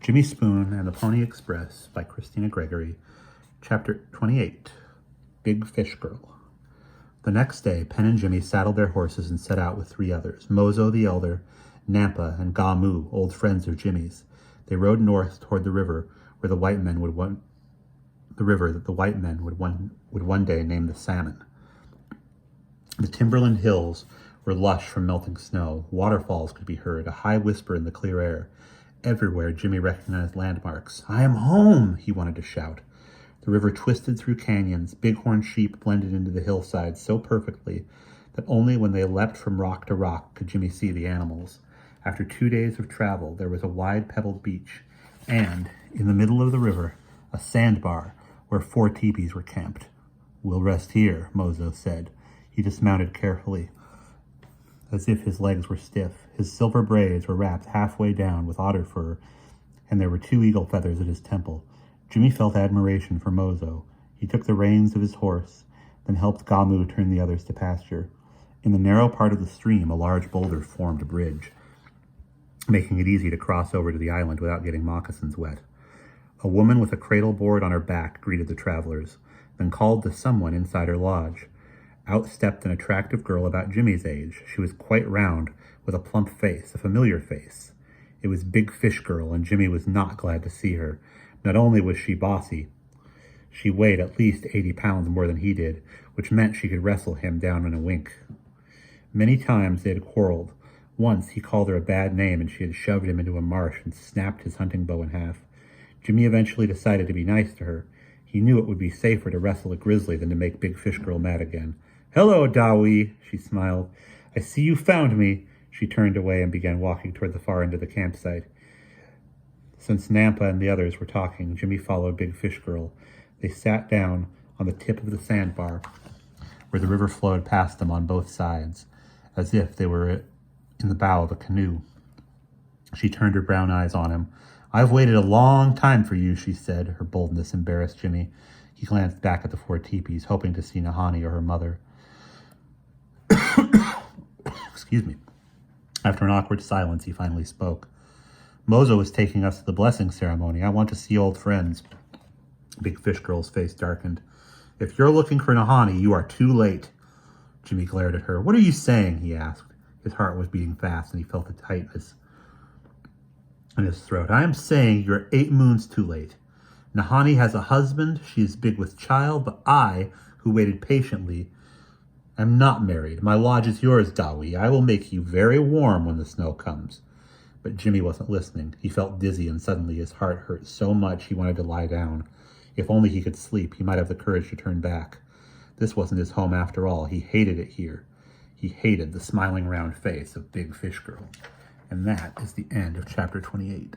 Jimmy Spoon and the Pony Express by Kristina Gregory. Chapter 28. Big Fish Girl. The next day, Pen and Jimmy saddled their horses and set out with 3 others, Mozo the elder, Nampa, and Gamu, old friends of Jimmy's. They rode north toward the river where the white men would one day name the Salmon. The timberland hills were lush from melting snow. Waterfalls could be heard, a high whisper in the clear air. Everywhere, Jimmy recognized landmarks. "I am home!" he wanted to shout. The river twisted through canyons. Bighorn sheep blended into the hillsides so perfectly that only when they leapt from rock to rock could Jimmy see the animals. After 2 days of travel, there was a wide pebbled beach, and, in the middle of the river, a sandbar where 4 teepees were camped. "We'll rest here," Mozo said. He dismounted carefully, as if his legs were stiff. His silver braids were wrapped halfway down with otter fur, and there were 2 eagle feathers at his temple. Jimmy felt admiration for Mozo. He took the reins of his horse, then helped Gamu turn the others to pasture. In the narrow part of the stream, a large boulder formed a bridge, making it easy to cross over to the island without getting moccasins wet. A woman with a cradle board on her back greeted the travelers, then called to someone inside her lodge. Out stepped an attractive girl about Jimmy's age. She was quite round, with a plump face, a familiar face. It was Big Fish Girl, and Jimmy was not glad to see her. Not only was she bossy, she weighed at least 80 pounds more than he did, which meant she could wrestle him down in a wink. Many times they had quarreled. Once he called her a bad name, and she had shoved him into a marsh and snapped his hunting bow in half. Jimmy eventually decided to be nice to her. He knew it would be safer to wrestle a grizzly than to make Big Fish Girl mad again. "Hello, Dawi," she smiled. "I see you found me." She turned away and began walking toward the far end of the campsite. Since Nampa and the others were talking, Jimmy followed Big Fish Girl. They sat down on the tip of the sandbar, where the river flowed past them on both sides, as if they were in the bow of a canoe. She turned her brown eyes on him. "I've waited a long time for you," she said. Her boldness embarrassed Jimmy. He glanced back at the 4 teepees, hoping to see Nahani or her mother. Excuse me. After an awkward silence, he finally spoke. "Mozo is taking us to the blessing ceremony. I want to see old friends." Big Fish Girl's face darkened. "If you're looking for Nahani, you are too late." Jimmy glared at her. "What are you saying?" he asked. His heart was beating fast, and he felt a tightness in his throat. "I am saying you're 8 moons too late. Nahani has a husband. She is big with child, but I, who waited patiently, am not married. My lodge is yours, Dawi. I will make you very warm when the snow comes." But Jimmy wasn't listening. He felt dizzy, and suddenly his heart hurt so much he wanted to lie down. If only he could sleep, he might have the courage to turn back. This wasn't his home after all. He hated it here. He hated the smiling round face of Big Fish Girl. And that is the end of chapter 28.